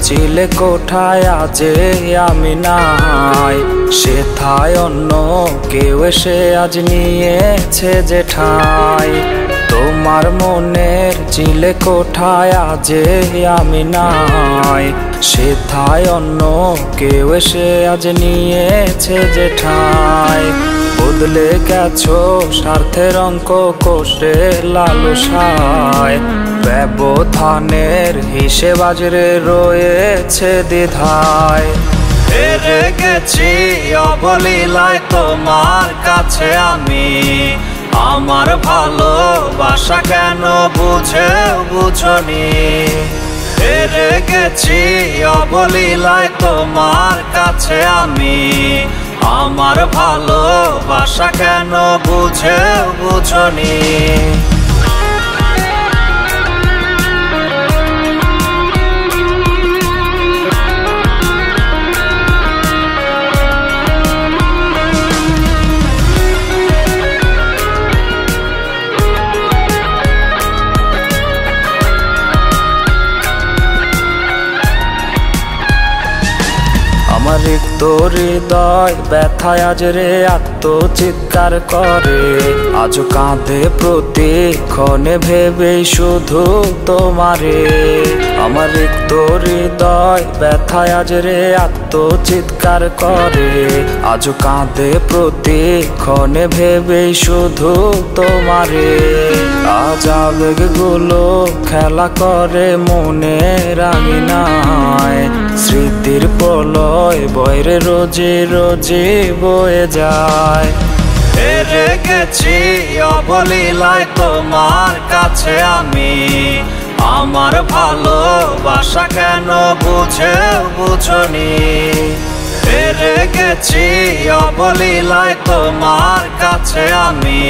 চিলে কোঠায় আজে আমি নাই, সেথায় অন্য কেউ এসে আজ নিয়েছে যে ঠাই। তোমার মনের চিলে কোঠায় আজে আমি নাই, সেথায় অন্য কেউ এসে আজ নিয়েছে যে ঠাই। বদলে গেছো স্বার্থের অঙ্ক কষে লালসায়, ব্যবধানের হিসেব আজরে রয়েছে দ্বিধায়। হেরে গেছি অবলীলায় তোমার কাছে আমি, আমার ভালোবাসা কেন বুঝনি। হেরে গেছি অবলীলায় তোমার কাছে আমি, আমার ভালোবাসা কেন বুঝনি। আমার রিক্ত হৃদয় ব্যথায় আজ রে আত্মচিৎকার করে, আজ কাঁধে প্রতিক্ষণে ভেবেই শুধু তোমারে। আমার রিক্ত হৃদয় ব্যথায় আজ রে আত্মচিৎকার করে, আজ কাঁধে প্রতিক্ষণে ভেবেই শুধু তোমারে। আজ আবেগগুলো খেলা করে মনে রাঙিনায়, স্মৃতির প্রলয় বয়রে রোজে রোজে বয়ে যায়। হেরে গেছি অবলীলায় তোমার কাছে আমি, আমার ভালোবাসা কেন বুঝনি। হেরে গেছি অবলীলায় তোমার কাছে আমি,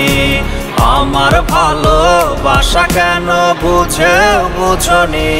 আমার ভালোবাসা কেন বুঝনি।